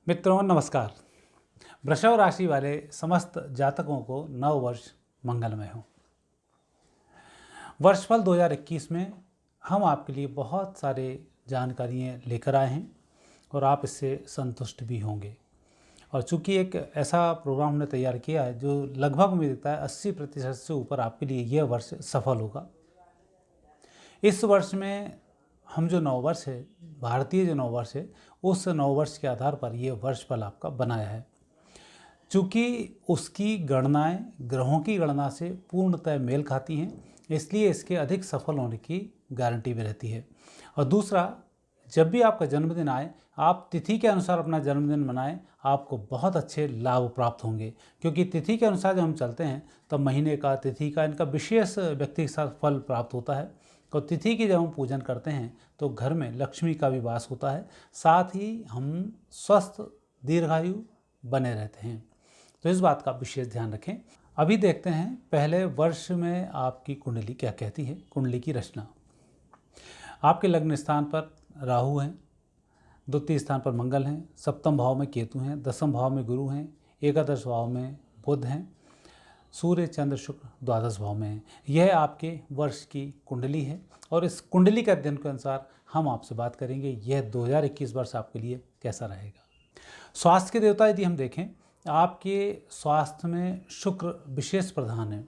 मित्रों नमस्कार। वृषभ राशि वाले समस्त जातकों को नव वर्ष मंगलमय हो। वर्षफल 2021 में हम आपके लिए बहुत सारे जानकारियाँ लेकर आए हैं और आप इससे संतुष्ट भी होंगे। और चूंकि एक ऐसा प्रोग्राम हमने तैयार किया है जो लगभग मुझे दिखता है 80% से ऊपर आपके लिए यह वर्ष सफल होगा। इस वर्ष में हम जो नववर्ष है, भारतीय जो नववर्ष है, उस नववर्ष के आधार पर यह वर्षफल आपका बनाया है। चूँकि उसकी गणनाएं ग्रहों की गणना से पूर्णतः मेल खाती हैं, इसलिए इसके अधिक सफल होने की गारंटी भी रहती है। और दूसरा, जब भी आपका जन्मदिन आए, आप तिथि के अनुसार अपना जन्मदिन मनाएं, आपको बहुत अच्छे लाभ प्राप्त होंगे। क्योंकि तिथि के अनुसार जब हम चलते हैं तब महीने का, तिथि का, इनका विशेष व्यक्ति के साथ फल प्राप्त होता है। और तिथि की जब हम पूजन करते हैं तो घर में लक्ष्मी का भी वास होता है, साथ ही हम स्वस्थ दीर्घायु बने रहते हैं। तो इस बात का विशेष ध्यान रखें। अभी देखते हैं पहले वर्ष में आपकी कुंडली क्या कहती है। कुंडली की रचना, आपके लग्न स्थान पर राहु हैं, द्वितीय स्थान पर मंगल हैं, सप्तम भाव में केतु हैं, दसम भाव में गुरु हैं, एकादश भाव में बुध हैं, सूर्य चंद्र शुक्र द्वादश भाव में हैं। यह आपके वर्ष की कुंडली है और इस कुंडली के अध्ययन के अनुसार हम आपसे बात करेंगे यह 2021 वर्ष आपके लिए कैसा रहेगा। स्वास्थ्य के देवता यदि हम देखें, आपके स्वास्थ्य में शुक्र विशेष प्रधान है।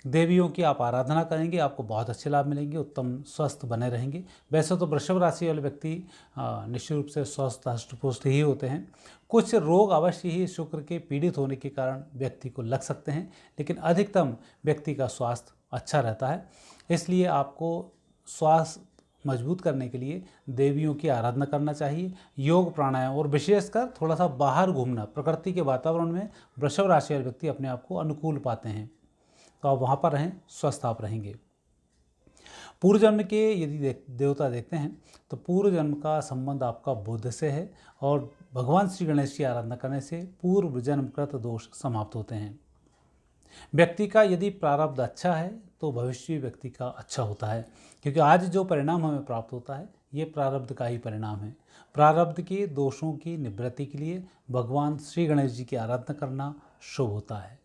देवियों की आप आराधना करेंगे, आपको बहुत अच्छे लाभ मिलेंगे, उत्तम स्वस्थ बने रहेंगे। वैसे तो वृषभ राशि वाले व्यक्ति निश्चित रूप से स्वस्थ हष्टपुष्ट ही होते हैं। कुछ रोग अवश्य ही शुक्र के पीड़ित होने के कारण व्यक्ति को लग सकते हैं, लेकिन अधिकतम व्यक्ति का स्वास्थ्य अच्छा रहता है। इसलिए आपको स्वास्थ्य मजबूत करने के लिए देवियों की आराधना करना चाहिए, योग प्राणायाम और विशेषकर थोड़ा सा बाहर घूमना, प्रकृति के वातावरण में वृषभ राशि वाले व्यक्ति अपने आप को अनुकूल पाते हैं, तो आप वहाँ पर रहें, स्वस्थ आप रहेंगे। पूर्व जन्म के यदि देवता देखते हैं तो पूर्व जन्म का संबंध आपका बुध से है और भगवान श्री गणेश की आराधना करने से पूर्व जन्मकृत दोष समाप्त होते हैं। व्यक्ति का यदि प्रारब्ध अच्छा है तो भविष्य भी व्यक्ति का अच्छा होता है, क्योंकि आज जो परिणाम हमें प्राप्त होता है ये प्रारब्ध का ही परिणाम है। प्रारब्ध के दोषों की निवृत्ति के लिए भगवान श्री गणेश जी की आराधना करना शुभ होता है।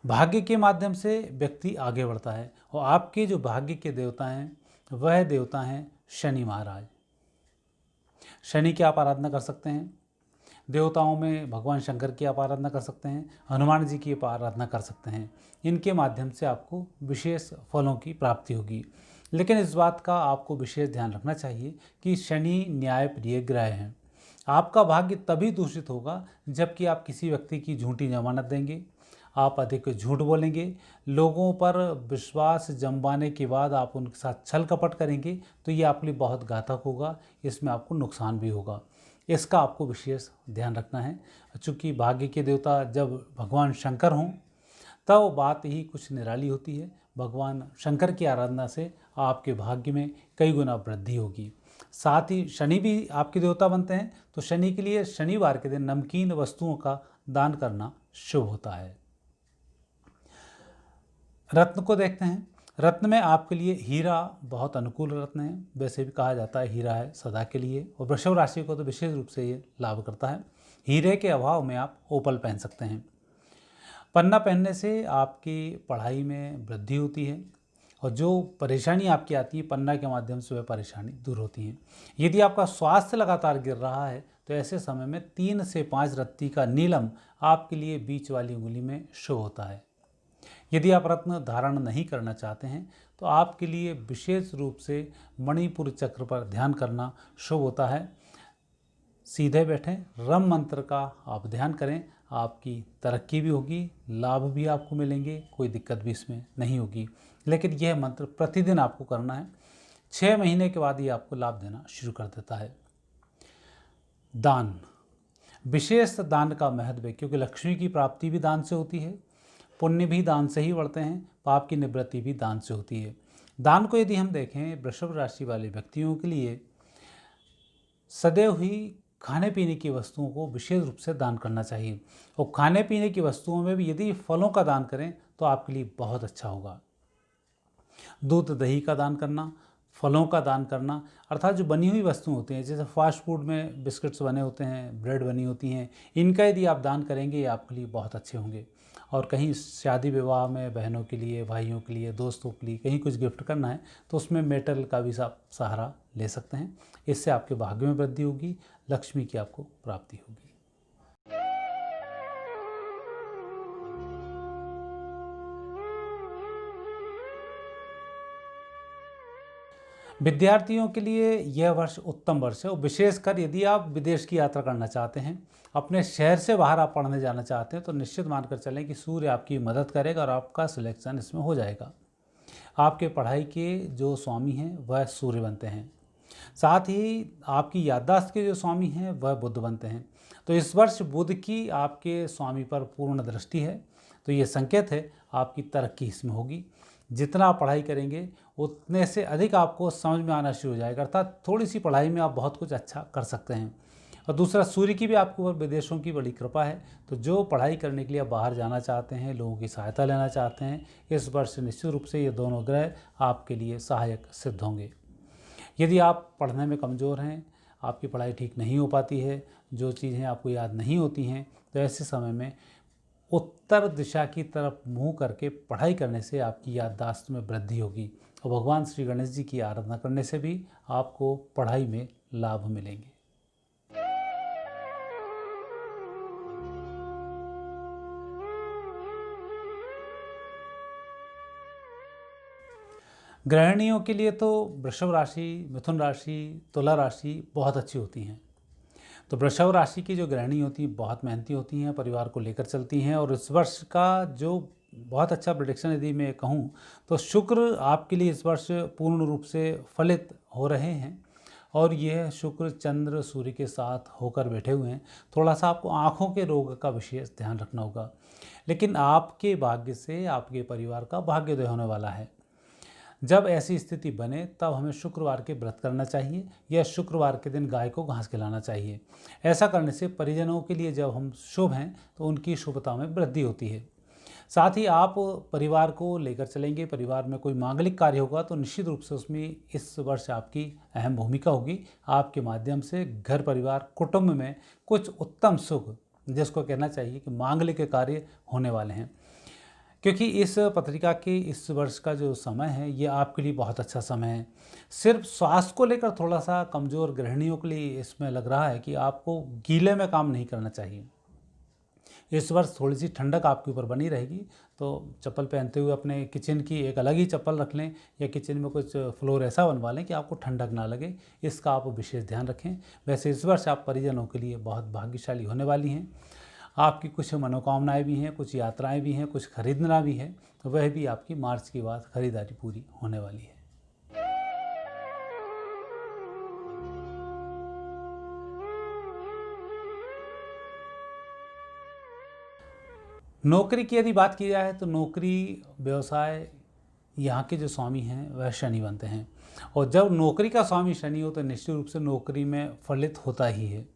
भाग्य के माध्यम से व्यक्ति आगे बढ़ता है और आपके जो भाग्य के देवता हैं वह देवता हैं शनि महाराज। शनि की आप आराधना कर सकते हैं। देवताओं में भगवान शंकर की आप आराधना कर सकते हैं, हनुमान जी की आप आराधना कर सकते हैं। इनके माध्यम से आपको विशेष फलों की प्राप्ति होगी। लेकिन इस बात का आपको विशेष ध्यान रखना चाहिए कि शनि न्याय प्रिय ग्रह हैं। आपका भाग्य तभी दूषित होगा जबकि आप किसी व्यक्ति की झूठी जमानत देंगे, आप अधिक झूठ बोलेंगे, लोगों पर विश्वास जमवाने के बाद आप उनके साथ छल कपट करेंगे, तो ये आपके लिए बहुत घातक होगा, इसमें आपको नुकसान भी होगा। इसका आपको विशेष ध्यान रखना है। चूँकि भाग्य के देवता जब भगवान शंकर हों तब बात ही कुछ निराली होती है। भगवान शंकर की आराधना से आपके भाग्य में कई गुना वृद्धि होगी। साथ ही शनि भी आपके देवता बनते हैं, तो शनि के लिए शनिवार के दिन नमकीन वस्तुओं का दान करना शुभ होता है। रत्न को देखते हैं। रत्न में आपके लिए हीरा बहुत अनुकूल रत्न है। वैसे भी कहा जाता है हीरा है सदा के लिए, और वृषभ राशि को तो विशेष रूप से ये लाभ करता है। हीरे के अभाव में आप ओपल पहन सकते हैं। पन्ना पहनने से आपकी पढ़ाई में वृद्धि होती है और जो परेशानी आपकी आती है पन्ना के माध्यम से वह परेशानी दूर होती है। यदि आपका स्वास्थ्य लगातार गिर रहा है तो ऐसे समय में 3 से 5 रत्ती का नीलम आपके लिए बीच वाली उंगली में शुभ होता है। यदि आप रत्न धारण नहीं करना चाहते हैं तो आपके लिए विशेष रूप से मणिपुर चक्र पर ध्यान करना शुभ होता है। सीधे बैठें, रम मंत्र का आप ध्यान करें, आपकी तरक्की भी होगी, लाभ भी आपको मिलेंगे, कोई दिक्कत भी इसमें नहीं होगी। लेकिन यह मंत्र प्रतिदिन आपको करना है। 6 महीने के बाद ये आपको लाभ देना शुरू कर देता है। दान, विशेष दान का महत्व है, क्योंकि लक्ष्मी की प्राप्ति भी दान से होती है, पुण्य भी दान से ही बढ़ते हैं, पाप की निवृत्ति भी दान से होती है। दान को यदि हम देखें वृषभ राशि वाले व्यक्तियों के लिए सदैव ही खाने पीने की वस्तुओं को विशेष रूप से दान करना चाहिए, और खाने पीने की वस्तुओं में भी यदि फलों का दान करें तो आपके लिए बहुत अच्छा होगा। दूध दही का दान करना, फलों का दान करना, अर्थात जो बनी हुई वस्तु होती हैं, जैसे फास्ट फूड में बिस्किट्स बने होते हैं, ब्रेड बनी होती हैं, इनका यदि आप दान करेंगे ये आपके लिए बहुत अच्छे होंगे। और कहीं शादी विवाह में बहनों के लिए, भाइयों के लिए, दोस्तों के लिए कहीं कुछ गिफ्ट करना है तो उसमें मेटल का भी आप सहारा ले सकते हैं। इससे आपके भाग्य में वृद्धि होगी, लक्ष्मी की आपको प्राप्ति होगी। विद्यार्थियों के लिए यह वर्ष उत्तम वर्ष है, और विशेषकर यदि आप विदेश की यात्रा करना चाहते हैं, अपने शहर से बाहर आप पढ़ने जाना चाहते हैं, तो निश्चित मानकर चलें कि सूर्य आपकी मदद करेगा और आपका सिलेक्शन इसमें हो जाएगा। आपके पढ़ाई के जो स्वामी हैं वह सूर्य बनते हैं, साथ ही आपकी याददाश्त के जो स्वामी हैं वह बुध बनते हैं। तो इस वर्ष बुध की आपके स्वामी पर पूर्ण दृष्टि है, तो ये संकेत है आपकी तरक्की इसमें होगी। जितना आप पढ़ाई करेंगे उतने से अधिक आपको समझ में आना शुरू हो जाएगा, अर्थात थोड़ी सी पढ़ाई में आप बहुत कुछ अच्छा कर सकते हैं। और दूसरा, सूर्य की भी आपके ऊपर विदेशों की बड़ी कृपा है, तो जो पढ़ाई करने के लिए आप बाहर जाना चाहते हैं, लोगों की सहायता लेना चाहते हैं, इस वर्ष निश्चित रूप से ये दोनों ग्रह आपके लिए सहायक सिद्ध होंगे। यदि आप पढ़ने में कमज़ोर हैं, आपकी पढ़ाई ठीक नहीं हो पाती है, जो चीज़ें आपको याद नहीं होती हैं, तो ऐसे समय में उत्तर दिशा की तरफ मुंह करके पढ़ाई करने से आपकी याददाश्त में वृद्धि होगी, और भगवान श्री गणेश जी की आराधना करने से भी आपको पढ़ाई में लाभ मिलेंगे। गृहिणियों के लिए तो वृषभ राशि, मिथुन राशि, तुला राशि बहुत अच्छी होती हैं। तो वृषभ राशि की जो गृहिणी होती हैं बहुत मेहनती होती हैं, परिवार को लेकर चलती हैं, और इस वर्ष का जो बहुत अच्छा प्रेडिक्शन यदि मैं कहूँ तो शुक्र आपके लिए इस वर्ष पूर्ण रूप से फलित हो रहे हैं, और यह शुक्र चंद्र सूर्य के साथ होकर बैठे हुए हैं। थोड़ा सा आपको आँखों के रोग का विशेष ध्यान रखना होगा, लेकिन आपके भाग्य से आपके परिवार का भाग्योदय होने वाला है। जब ऐसी स्थिति बने तब हमें शुक्रवार के व्रत करना चाहिए, या शुक्रवार के दिन गाय को घास खिलाना चाहिए। ऐसा करने से परिजनों के लिए जब हम शुभ हैं तो उनकी शुभता में वृद्धि होती है। साथ ही आप परिवार को लेकर चलेंगे, परिवार में कोई मांगलिक कार्य होगा तो निश्चित रूप से उसमें इस वर्ष आपकी अहम भूमिका होगी। आपके माध्यम से घर परिवार कुटुंब में कुछ उत्तम सुख, जिसको कहना चाहिए कि मांगलिक कार्य होने वाले हैं, क्योंकि इस पत्रिका के इस वर्ष का जो समय है ये आपके लिए बहुत अच्छा समय है। सिर्फ स्वास्थ्य को लेकर थोड़ा सा कमज़ोर गृहिणियों के लिए इसमें लग रहा है कि आपको गीले में काम नहीं करना चाहिए। इस वर्ष थोड़ी सी ठंडक आपके ऊपर बनी रहेगी, तो चप्पल पहनते हुए अपने किचन की एक अलग ही चप्पल रख लें, या किचन में कुछ फ्लोर ऐसा बनवा लें कि आपको ठंडक ना लगे, इसका आप विशेष ध्यान रखें। वैसे इस वर्ष आप परिजनों के लिए बहुत भाग्यशाली होने वाली हैं। आपकी कुछ मनोकामनाएं भी हैं, कुछ यात्राएं भी हैं, कुछ खरीदना भी है, तो वह भी आपकी मार्च के बाद खरीदारी पूरी होने वाली है। नौकरी की यदि बात की जाए तो नौकरी, व्यवसाय, यहाँ के जो स्वामी हैं वह शनि बनते हैं, और जब नौकरी का स्वामी शनि हो तो निश्चित रूप से नौकरी में फलित होता ही है।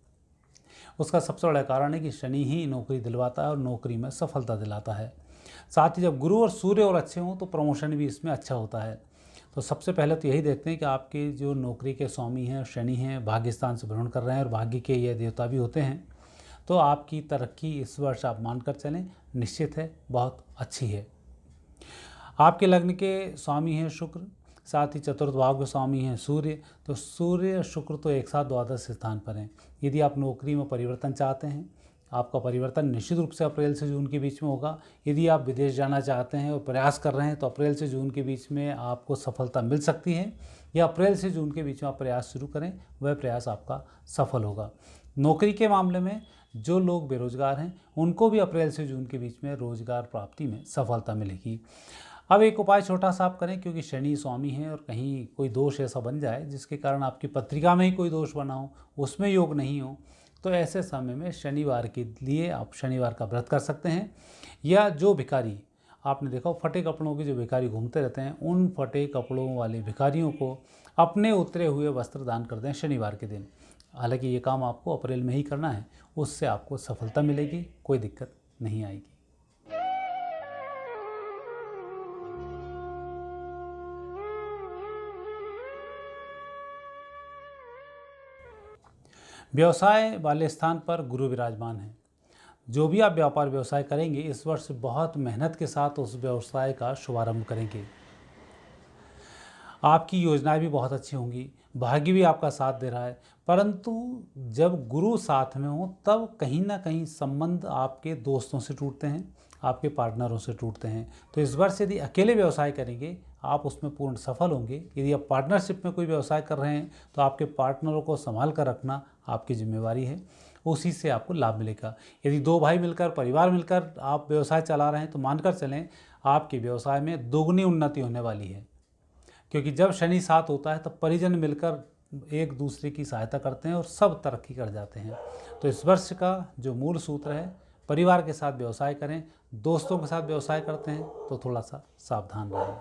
उसका सबसे बड़ा कारण है कि शनि ही नौकरी दिलवाता है और नौकरी में सफलता दिलाता है। साथ ही जब गुरु और सूर्य और अच्छे हों तो प्रमोशन भी इसमें अच्छा होता है। तो सबसे पहले तो यही देखते हैं कि आपके जो नौकरी के स्वामी हैं शनि हैं, भाग्य स्थान से भ्रमण कर रहे हैं और भाग्य के ये देवता भी होते हैं, तो आपकी तरक्की इस वर्ष आप मानकर चलें निश्चित है, बहुत अच्छी है। आपके लग्न के स्वामी हैं शुक्र, साथ ही चतुर्थ भाव के स्वामी हैं सूर्य, तो सूर्य शुक्र तो एक साथ द्वादश स्थान पर हैं। यदि आप नौकरी में परिवर्तन चाहते हैं, आपका परिवर्तन निश्चित रूप से अप्रैल से जून के बीच में होगा। यदि आप विदेश जाना चाहते हैं और प्रयास कर रहे हैं तो अप्रैल से जून के बीच में आपको सफलता मिल सकती है, या अप्रैल से जून के बीच में आप प्रयास शुरू करें, वह प्रयास आपका सफल होगा। नौकरी के मामले में जो लोग बेरोजगार हैं उनको भी अप्रैल से जून के बीच में रोजगार प्राप्ति में सफलता मिलेगी। अब एक उपाय छोटा सा आप करें, क्योंकि शनि स्वामी है और कहीं कोई दोष ऐसा बन जाए जिसके कारण आपकी पत्रिका में ही कोई दोष बना हो, उसमें योग नहीं हो, तो ऐसे समय में शनिवार के लिए आप शनिवार का व्रत कर सकते हैं। या जो भिखारी, आपने देखा फटे कपड़ों के जो भिखारी घूमते रहते हैं, उन फटे कपड़ों वाले भिखारियों को अपने उतरे हुए वस्त्र दान कर दें शनिवार के दिन। हालांकि ये काम आपको अप्रैल में ही करना है, उससे आपको सफलता मिलेगी, कोई दिक्कत नहीं आएगी। व्यवसाय वाले स्थान पर गुरु विराजमान हैं। जो भी आप व्यापार व्यवसाय करेंगे इस वर्ष बहुत मेहनत के साथ उस व्यवसाय का शुभारंभ करेंगे। आपकी योजनाएं भी बहुत अच्छी होंगी, भाग्य भी आपका साथ दे रहा है, परंतु जब गुरु साथ में हो तब कहीं ना कहीं संबंध आपके दोस्तों से टूटते हैं, आपके पार्टनरों से टूटते हैं। तो इस वर्ष यदि अकेले व्यवसाय करेंगे आप उसमें पूर्ण सफल होंगे। यदि आप पार्टनरशिप में कोई व्यवसाय कर रहे हैं तो आपके पार्टनरों को संभाल कर रखना आपकी जिम्मेवारी है, उसी से आपको लाभ मिलेगा। यदि दो भाई मिलकर, परिवार मिलकर आप व्यवसाय चला रहे हैं तो मानकर चलें आपके व्यवसाय में दोगुनी उन्नति होने वाली है, क्योंकि जब शनि साथ होता है तब परिजन मिलकर एक दूसरे की सहायता करते हैं और सब तरक्की कर जाते हैं। तो इस वर्ष का जो मूल सूत्र है, परिवार के साथ व्यवसाय करें, दोस्तों के साथ व्यवसाय करते हैं तो थोड़ा सा सावधान रहें।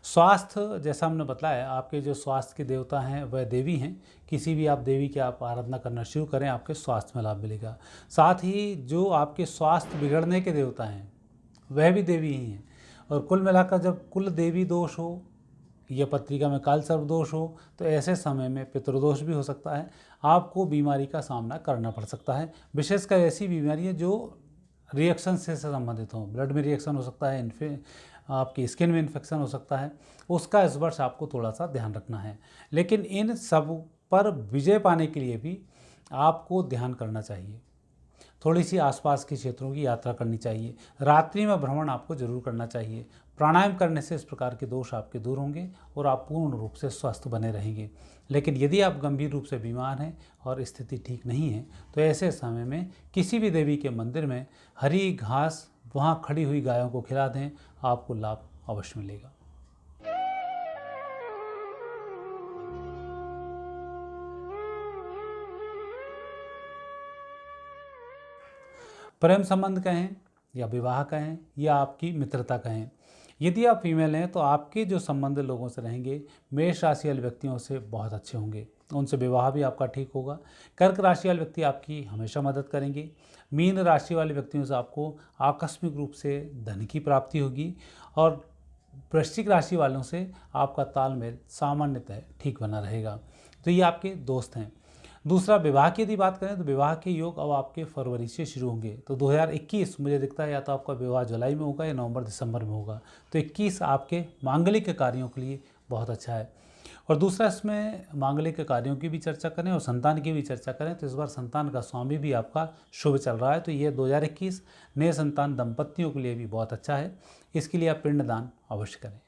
स्वास्थ्य, जैसा हमने बताया, आपके जो स्वास्थ्य के देवता हैं वह देवी हैं। किसी भी आप देवी की आप आराधना करना शुरू करें, आपके स्वास्थ्य में लाभ मिलेगा। साथ ही जो आपके स्वास्थ्य बिगड़ने के देवता हैं वह भी देवी ही हैं। और कुल मिलाकर जब कुल देवी दोष हो या पत्रिका में काल सर्प दोष हो तो ऐसे समय में पितृदोष भी हो सकता है, आपको बीमारी का सामना करना पड़ सकता है। विशेषकर ऐसी बीमारियाँ जो रिएक्शन से संबंधित हों, ब्लड में रिएक्शन हो सकता है, आपकी स्किन में इन्फेक्शन हो सकता है, उसका इस वर्ष आपको थोड़ा सा ध्यान रखना है। लेकिन इन सब पर विजय पाने के लिए भी आपको ध्यान करना चाहिए। थोड़ी सी आसपास के क्षेत्रों की यात्रा करनी चाहिए, रात्रि में भ्रमण आपको जरूर करना चाहिए। प्राणायाम करने से इस प्रकार के दोष आपके दूर होंगे और आप पूर्ण रूप से स्वस्थ बने रहेंगे। लेकिन यदि आप गंभीर रूप से बीमार हैं और स्थिति ठीक नहीं है तो ऐसे समय में किसी भी देवी के मंदिर में हरी घास वहाँ खड़ी हुई गायों को खिला दें, आपको लाभ अवश्य मिलेगा। प्रेम संबंध कहें या विवाह कहें या आपकी मित्रता कहें, यदि आप फीमेल हैं तो आपके जो संबंध लोगों से रहेंगे मेष राशि वाले व्यक्तियों से बहुत अच्छे होंगे, उनसे विवाह भी आपका ठीक होगा। कर्क राशि वाले व्यक्ति आपकी हमेशा मदद करेंगे। मीन राशि वाले व्यक्तियों से आपको आकस्मिक रूप से धन की प्राप्ति होगी और वृश्चिक राशि वालों से आपका तालमेल सामान्यतः ठीक बना रहेगा। तो ये आपके दोस्त हैं। दूसरा, विवाह की यदि बात करें तो विवाह के योग अब आपके फरवरी से शुरू होंगे। तो 2021 मुझे दिखता है या तो आपका विवाह जुलाई में होगा या नवंबर दिसंबर में होगा। तो 21 आपके मांगलिक कार्यों के लिए बहुत अच्छा है। और दूसरा, इसमें मांगलिक कार्यों की भी चर्चा करें और संतान की भी चर्चा करें तो इस बार संतान का स्वामी भी आपका शुभ चल रहा है। तो ये 2021 नए संतान दंपतियों के लिए भी बहुत अच्छा है। इसके लिए आप पिंडदान अवश्य करें।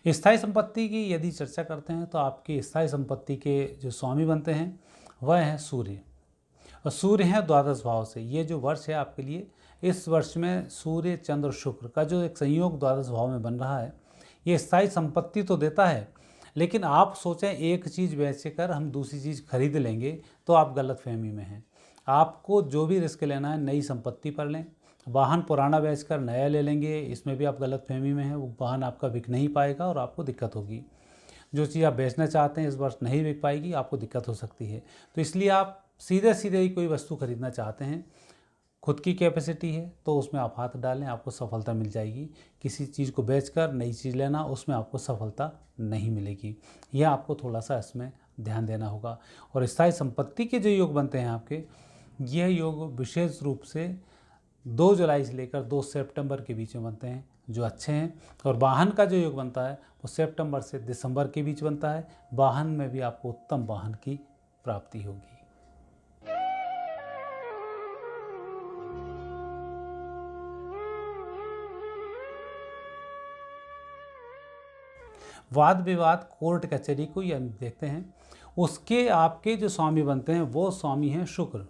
स्थायी संपत्ति की यदि चर्चा करते हैं तो आपकी स्थायी संपत्ति के जो स्वामी बनते हैं वह हैं सूर्य, और सूर्य हैं द्वादश भाव से। ये जो वर्ष है आपके लिए, इस वर्ष में सूर्य, चंद्र और शुक्र का जो एक संयोग द्वादश भाव में बन रहा है, ये स्थायी संपत्ति तो देता है, लेकिन आप सोचें एक चीज़ बेच कर हम दूसरी चीज़ खरीद लेंगे तो आप गलतफहमी में हैं। आपको जो भी रिस्क लेना है नई संपत्ति पर लें। वाहन पुराना बेचकर नया ले लेंगे, इसमें भी आप गलतफहमी में हैं। वो वाहन आपका बिक नहीं पाएगा और आपको दिक्कत होगी। जो चीज़ आप बेचना चाहते हैं इस वर्ष नहीं बिक पाएगी, आपको दिक्कत हो सकती है। तो इसलिए आप सीधे सीधे ही कोई वस्तु खरीदना चाहते हैं, खुद की कैपेसिटी है तो उसमें आप हाथ डालें, आपको सफलता मिल जाएगी। किसी चीज़ को बेचकर नई चीज़ लेना, उसमें आपको सफलता नहीं मिलेगी। यह आपको थोड़ा सा इसमें ध्यान देना होगा। और स्थायी संपत्ति के जो योग बनते हैं आपके, यह योग विशेष रूप से 2 जुलाई से लेकर 2 सितंबर के बीच में बनते हैं जो अच्छे हैं। और वाहन का जो योग बनता है वो सितंबर से दिसंबर के बीच बनता है। वाहन में भी आपको उत्तम वाहन की प्राप्ति होगी। वाद विवाद कोर्ट कचहरी को या देखते हैं, उसके आपके जो स्वामी बनते हैं वो स्वामी हैं शुक्र।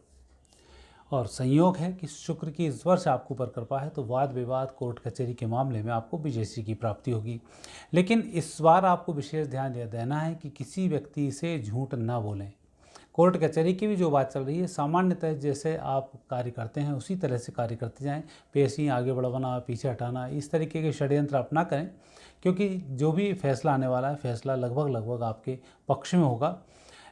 और संयोग है कि शुक्र की इस वर्ष आपको ऊपर कृपा है तो वाद विवाद कोर्ट कचहरी के मामले में आपको विजयश्री की प्राप्ति होगी। लेकिन इस बार आपको विशेष ध्यान देना है कि किसी व्यक्ति से झूठ ना बोलें। कोर्ट कचहरी की भी जो बात चल रही है, सामान्यतः जैसे आप कार्य करते हैं उसी तरह से कार्य करते जाएं। पेशी आगे बढ़ाना, पीछे हटाना, इस तरीके के षड्यंत्र आप ना करें, क्योंकि जो भी फैसला आने वाला है, फैसला लगभग आपके पक्ष में होगा।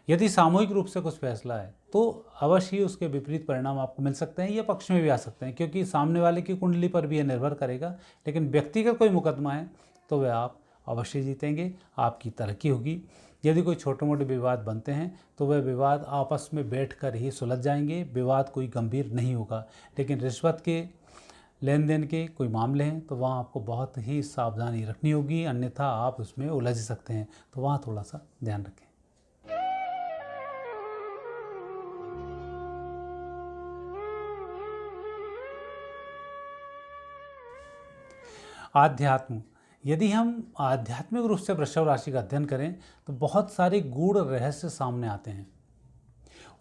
यदि सामूहिक रूप से कुछ फैसला है तो अवश्य ही उसके विपरीत परिणाम आपको मिल सकते हैं या पक्ष में भी आ सकते हैं, क्योंकि सामने वाले की कुंडली पर भी यह निर्भर करेगा। लेकिन व्यक्तिगत कोई मुकदमा है तो वह आप अवश्य जीतेंगे, आपकी तरक्की होगी। यदि कोई छोटे मोटे विवाद बनते हैं तो वह विवाद आपस में बैठकर ही सुलझ जाएंगे, विवाद कोई गंभीर नहीं होगा। लेकिन रिश्वत के लेन देन के कोई मामले हैं तो वहाँ आपको बहुत ही सावधानी रखनी होगी, अन्यथा आप उसमें उलझ सकते हैं, तो वहाँ थोड़ा सा ध्यान रखें। आध्यात्म, यदि हम आध्यात्मिक रूप से वृषभ राशि का अध्ययन करें तो बहुत सारे गूढ़ रहस्य सामने आते हैं।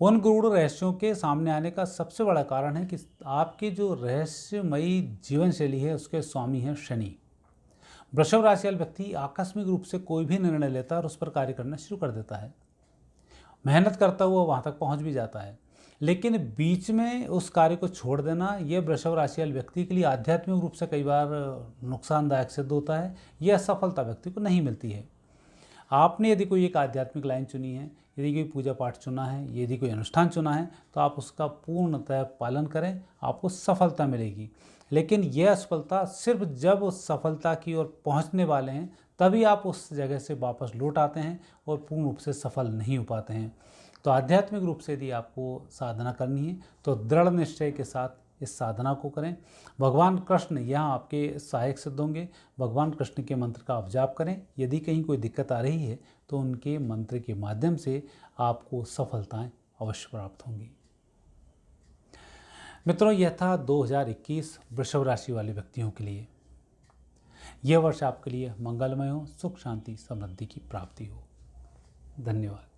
उन गूढ़ रहस्यों के सामने आने का सबसे बड़ा कारण है कि आपके जो रहस्यमयी जीवन शैली है उसके स्वामी हैं शनि। वृषभ राशि वाला व्यक्ति आकस्मिक रूप से कोई भी निर्णय लेता है और उस पर कार्य करना शुरू कर देता है, मेहनत करता हुआ वहाँ तक पहुँच भी जाता है, लेकिन बीच में उस कार्य को छोड़ देना यह वृषभ राशि वाले व्यक्ति के लिए आध्यात्मिक रूप से कई बार नुकसानदायक सिद्ध होता है। यह सफलता व्यक्ति को नहीं मिलती है। आपने यदि कोई एक आध्यात्मिक लाइन चुनी है, यदि कोई पूजा पाठ चुना है, यदि कोई अनुष्ठान चुना है, तो आप उसका पूर्णतः पालन करें, आपको सफलता मिलेगी। लेकिन यह असफलता सिर्फ जब उस सफलता की ओर पहुंचने वाले हैं तभी आप उस जगह से वापस लौट आते हैं और पूर्ण रूप से सफल नहीं हो पाते हैं। तो आध्यात्मिक रूप से यदि आपको साधना करनी है तो दृढ़ निश्चय के साथ इस साधना को करें। भगवान कृष्ण यहाँ आपके सहायक सिद्ध होंगे। भगवान कृष्ण के मंत्र का आप जाप करें। यदि कहीं कोई दिक्कत आ रही है तो उनके मंत्र के माध्यम से आपको सफलताएं अवश्य प्राप्त होंगी। मित्रों, यह था 2021 वृषभ राशि वाले व्यक्तियों के लिए। यह वर्ष आपके लिए मंगलमय हो, सुख शांति समृद्धि की प्राप्ति हो। धन्यवाद।